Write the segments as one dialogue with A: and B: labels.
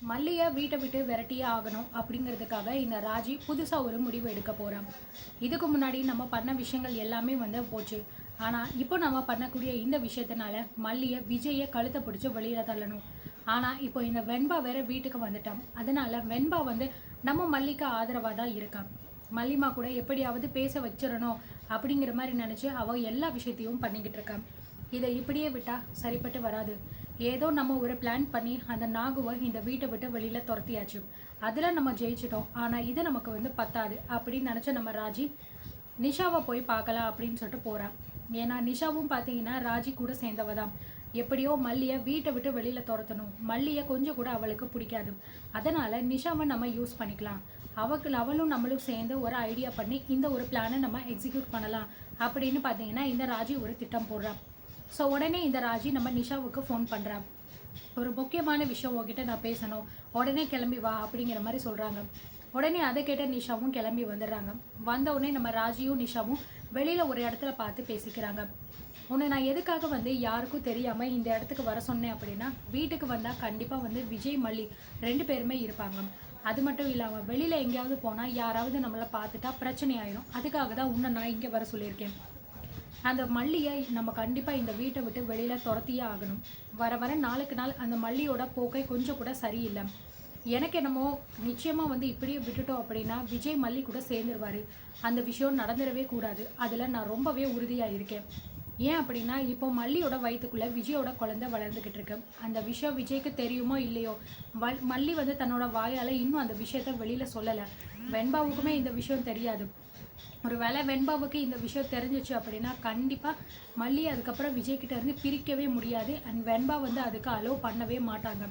A: மல்லியை வீட்டை விட்டு விரட்டியே ஆகணும் அப்படிங்கிறதுக்காக இந்த ராஜி புதுசாக ஒரு முடிவு எடுக்க போகிறான். இதுக்கு முன்னாடி நம்ம பண்ண விஷயங்கள் எல்லாமே போச்சு. ஆனால் இப்போ நம்ம பண்ணக்கூடிய இந்த விஷயத்தினால மல்லியை விஜயை கழுத்தை பிடிச்சி வெளியில் தள்ளணும். ஆனால் இப்போ இந்த வெண்பா வேற வீட்டுக்கு வந்துட்டான். அதனால வெண்பா நம்ம மல்லிக்கு ஆதரவாக தான் இருக்கான். மல்லிமா கூட எப்படியாவது பேச வச்சிடணும் அப்படிங்கிற மாதிரி நினச்சி அவள் எல்லா விஷயத்தையும் பண்ணிக்கிட்டு இருக்கான். இதை இப்படியே விட்டால் சரிப்பட்டு வராது. ஏதோ நம்ம ஒரு பிளான் பண்ணி அந்த நாகுவை இந்த வீட்டை விட்டு வெளியில் துரத்தியாச்சு. அதில் நம்ம ஜெயிச்சிட்டோம். ஆனால் இது நமக்கு பத்தாது அப்படின்னு நினச்ச நம்ம ராஜி நிஷாவை போய் பார்க்கலாம் அப்படின்னு சொல்லிட்டு போகிறான். ஏன்னா நிஷாவும் பார்த்தீங்கன்னா ராஜி கூட சேர்ந்தவ தான். எப்படியோ மல்லியை வீட்டை விட்டு வெளியில் துரத்தணும். மல்லியை கொஞ்சம் கூட அவளுக்கு பிடிக்காது. அதனால் நிஷாவை நம்ம யூஸ் பண்ணிக்கலாம். அவளும் நம்மளும் சேர்ந்து ஒரு ஐடியா பண்ணி இந்த ஒரு பிளானை நம்ம எக்ஸிக்யூட் பண்ணலாம் அப்படின்னு பார்த்தீங்கன்னா இந்த ராஜி ஒரு திட்டம் போடுறான். ஸோ உடனே இந்த ராஜி நம்ம நிஷாவுக்கு ஃபோன் பண்ணுறான். ஒரு முக்கியமான விஷயம் உங்ககிட்ட நான் பேசணும், உடனே கிளம்பி வா அப்படிங்கிற மாதிரி சொல்கிறாங்க. உடனே அதை கேட்ட நிஷாவும் கிளம்பி வந்துடுறாங்க. வந்த உடனே நம்ம ராஜியும் நிஷாவும் வெளியில் ஒரு இடத்துல பார்த்து பேசிக்கிறாங்க. உன்னை நான் எதுக்காக யாருக்கும் தெரியாமல் இந்த இடத்துக்கு வர சொன்னேன் அப்படின்னா, வீட்டுக்கு வந்தால் கண்டிப்பாக விஜய் மல்லி 2 பேருமே இருப்பாங்க. அது மட்டும் இல்லாமல் வெளியில் எங்கேயாவது போனால் யாராவது நம்மளை பார்த்துட்டா பிரச்சனை ஆயிடும். அதுக்காக தான் உன்னை நான் இங்கே வர சொல்லியிருக்கேன். அந்த மல்லியை நம்ம கண்டிப்பாக இந்த வீட்டை விட்டு வெளியில் துரத்தியே ஆகணும். வர வர நாளுக்கு நாள் அந்த மல்லியோட போக்கை கொஞ்சம் கூட சரியில்லை. எனக்கு என்னமோ நிச்சயமாக இப்படியே விட்டுட்டோம் அப்படின்னா விஜய் மல்லி கூட சேர்ந்துருவார். அந்த விஷயம் நடந்துடவே கூடாது. அதில் நான் ரொம்பவே உறுதியாக இருக்கேன். ஏன் அப்படின்னா இப்போ மல்லியோட வயிற்றுக்குள்ளே விஜயோட குழந்தை வளர்ந்துக்கிட்டு இருக்கு. அந்த விஷயம் விஜய்க்கு தெரியுமோ இல்லையோ, மல்லி தன்னோட வாயால் இன்னும் அந்த விஷயத்த வெளியில் சொல்லலை. வெண்பாவுக்குமே இந்த விஷயம் தெரியாது. ஒரு வேளை வெண்பாவுக்கு இந்த விஷயம் தெரிஞ்சிச்சு அப்படின்னா கண்டிப்பாக மல்லி அதுக்கப்புறம் விஜய்கிட்ட இருந்து பிரிக்கவே முடியாது. அண்ட் வெண்பா அதுக்கு அலோவ் பண்ணவே மாட்டாங்க.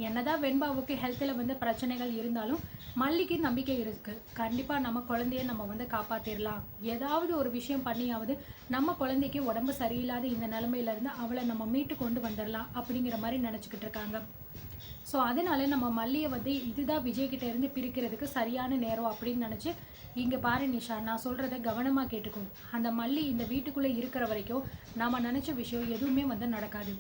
A: என்னதான் வெண்பாவுக்கு ஹெல்த்தில் பிரச்சனைகள் இருந்தாலும் மல்லிக்கு நம்பிக்கை இருக்குது. கண்டிப்பாக நம்ம குழந்தைய நம்ம காப்பாற்றிடலாம். ஏதாவது ஒரு விஷயம் பண்ணியாவது நம்ம குழந்தைக்கு உடம்பு சரியில்லாத இந்த நிலைமையிலேருந்து அவளை நம்ம மீட்டு கொண்டு வந்துடலாம் அப்படிங்கிற மாதிரி நினச்சிக்கிட்டு இருக்காங்க. ஸோ அதனால நம்ம மல்லியை இதுதான் விஜய்கிட்ட இருந்து பிரிக்கிறதுக்கு சரியான நேரம் அப்படின்னு நினச்சி, இங்கே பாரு நிஷா, நான் சொல்கிறத கவனமாக கேட்டுக்கும். அந்த மல்லி இந்த வீட்டுக்குள்ளே இருக்கிற வரைக்கும் நாம் நினச்ச விஷயம் எதுவுமே நடக்காது.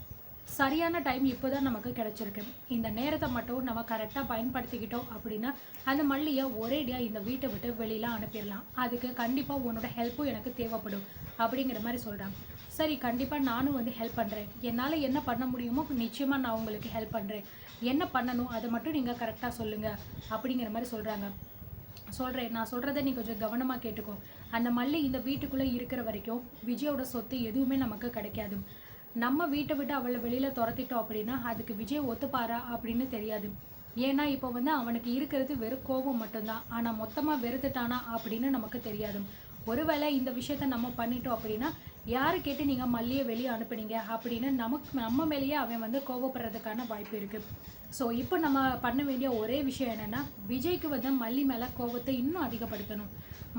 A: சரியான டைம் இப்போ தான் நமக்கு கிடச்சிருக்கு. இந்த நேரத்தை மட்டும் நம்ம கரெக்டாக பயன்படுத்திக்கிட்டோம் அப்படின்னா அந்த மல்லியை ஒரேடியாக இந்த வீட்டை விட்டு வெளியில் அனுப்பிடலாம். அதுக்கு கண்டிப்பாக உன்னோட ஹெல்ப்பும் எனக்கு தேவைப்படும் அப்படிங்கிற மாதிரி சொல்கிறாங்க. சரி, கண்டிப்பாக நானும் ஹெல்ப் பண்ணுறேன். என்னால் என்ன பண்ண முடியுமோ நிச்சயமாக நான் உங்களுக்கு ஹெல்ப் பண்ணுறேன். என்ன பண்ணணும் அதை மட்டும் நீங்கள் கரெக்டாக சொல்லுங்கள் அப்படிங்கிற மாதிரி சொல்கிறாங்க. சொல்கிறேன், நான் சொல்கிறத நீ கொஞ்சம் கவனமாக கேட்டுக்கோ. அந்த மல்லி இந்த வீட்டுக்குள்ளே இருக்கிற வரைக்கும் விஜயோட சொத்து எதுவுமே நமக்கு கிடைக்காது. நம்ம வீட்டை விட்டு அவளை வெளியில் துரத்திட்டோம் அப்படின்னா அதுக்கு விஜய் ஒத்துப்பாரா அப்படின்னு தெரியாது. ஏன்னா இப்போ அவனுக்கு இருக்கிறது வெறும் கோபம் மட்டும்தான். ஆனால் மொத்தமாக வெறுத்துட்டானா அப்படின்னு நமக்கு தெரியாது. ஒருவேளை இந்த விஷயத்த நம்ம பண்ணிட்டோம் அப்படின்னா யாரை கேட்டு நீங்கள் மல்லியை வெளியே அனுப்புனீங்க அப்படின்னு நம்ம மேலேயே அவன் கோவப்படுறதுக்கான வாய்ப்பு இருக்குது. ஸோ இப்போ நம்ம பண்ண வேண்டிய ஒரே விஷயம் என்னென்னா, விஜய்க்கு மல்லி மேலே கோபத்தை இன்னும் அதிகப்படுத்தணும்.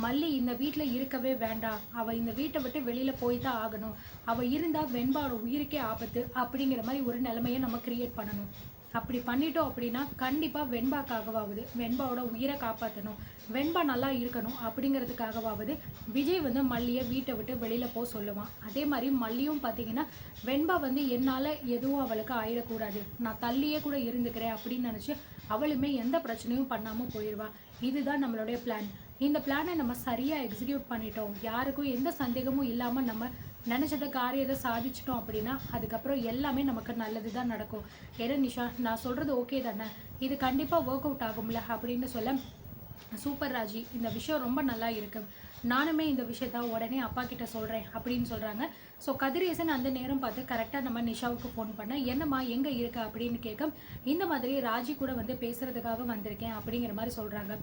A: மல்லி இந்த வீட்டில் இருக்கவே வேண்டாம், அவள் இந்த வீட்டை விட்டு வெளியில் போய் தான் ஆகணும், அவள் இருந்தால் வெண்பாவோட உயிருக்கே ஆபத்து அப்படிங்கிற மாதிரி ஒரு நிலைமையை நம்ம கிரியேட் பண்ணணும். அப்படி பண்ணிட்டோம் அப்படின்னா கண்டிப்பாக வெண்பாக்காகவாவது வெண்பாவோட உயிரை காப்பாற்றணும், வெண்பா நல்லா இருக்கணும் அப்படிங்கிறதுக்காகவாவது விஜய் மல்லியை வீட்டை விட்டு வெளியில் போக சொல்லுவான். அதே மாதிரி மல்லியும் பார்த்தீங்கன்னா வெண்பா என்னால் எதுவும் அவளுக்கு ஆயிடக்கூடாது, நான் தள்ளியே கூட இருந்துக்கிறேன் அப்படின்னு நினச்சி அவளுமே எந்த பிரச்சனையும் பண்ணாமல் போயிடுவாள். இதுதான் நம்மளுடைய பிளான். இந்த பிளானை நம்ம சரியாக எக்ஸிக்யூட் பண்ணிட்டோம், யாருக்கும் எந்த சந்தேகமும் இல்லாமல் நம்ம நினச்சத காரியத்தை சாதிச்சிட்டோம் அப்படின்னா அதுக்கப்புறம் எல்லாமே நமக்கு நல்லது தான் நடக்கும். ஏன்னா நிஷா, நான் சொல்கிறது ஓகே தானே, இது கண்டிப்பாக ஒர்க் அவுட் ஆகும்ல அப்படின்னு சொல்ல, சூப்பர் ராஜி, இந்த விஷயம் ரொம்ப நல்லா இருக்கு, நானுமே இந்த விஷயத்த உடனே அப்பா கிட்ட சொல்கிறேன் அப்படின்னு சொல்கிறாங்க. ஸோ கதிரேசன் அந்த நேரம் பார்த்து கரெக்டாக நம்ம நிஷாவுக்கு ஃபோன் பண்ண, என்னம்மா எங்கே இருக்க அப்படின்னு கேட்க, இந்த மாதிரி ராஜி கூட பேசுகிறதுக்காக வந்திருக்கேன் அப்படிங்கிற மாதிரி சொல்கிறாங்க.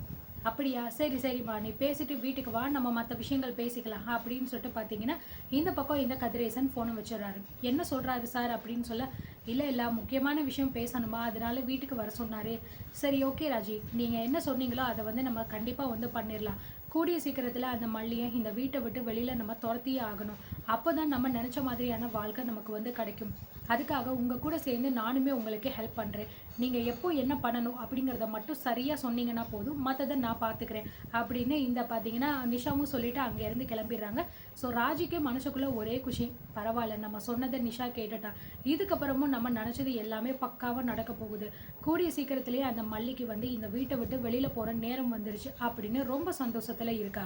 A: அப்படியா, சரி சரிம்மா, நீ பேசிட்டு வீட்டுக்கு வா, நம்ம மற்ற விஷயங்கள் பேசிக்கலாம் அப்படின்னு சொல்லிட்டு பார்த்தீங்கன்னா இந்த பக்கம் இந்த கதிரேசன் ஃபோனை வச்சிடறாரு. என்ன சொல்கிறாரு சார் அப்படின்னு சொல்ல, இல்லை முக்கியமான விஷயம் பேசணுமா, அதனால வீட்டுக்கு வர சொன்னார். சரி ஓகே ராஜி, நீங்கள் என்ன சொன்னீங்களோ அதை நம்ம கண்டிப்பாக பண்ணிடலாம். கூடிய சீக்கிரத்தில் அந்த மல்லியை இந்த வீட்டை விட்டு வெளியில் நம்ம துரத்தியே ஆகணும். அப்போ தான் நம்ம நினச்ச மாதிரியான வாழ்க்கை நமக்கு கிடைக்கும். அதுக்காக உங்கள் கூட சேர்ந்து நானுமே உங்களுக்கு ஹெல்ப் பண்ணுறேன். நீங்கள் எப்போ என்ன பண்ணணும் அப்படிங்கிறத மட்டும் சரியாக சொன்னீங்கன்னா போதும், மற்றதை நான் பார்த்துக்கிறேன் அப்படின்னு இந்த பார்த்தீங்கன்னா நிஷாவும் சொல்லிவிட்டு அங்கேருந்து கிளம்பிடுறாங்க. ஸோ ராஜிக்கு மனசுக்குள்ளே ஒரே குஷி, பரவாயில்ல நம்ம சொன்னதை நிஷா கேட்டுட்டா, இதுக்கப்புறமும் நம்ம நினச்சது எல்லாமே பக்காவாக நடக்க போகுது, கூடிய சீக்கிரத்திலேயே அந்த மல்லிக்கு வந்து இந்த வீட்டை விட்டு வெளியில் போகிற நேரம் வந்துருச்சு அப்படின்னு ரொம்ப சந்தோஷத்தில் இருக்கா.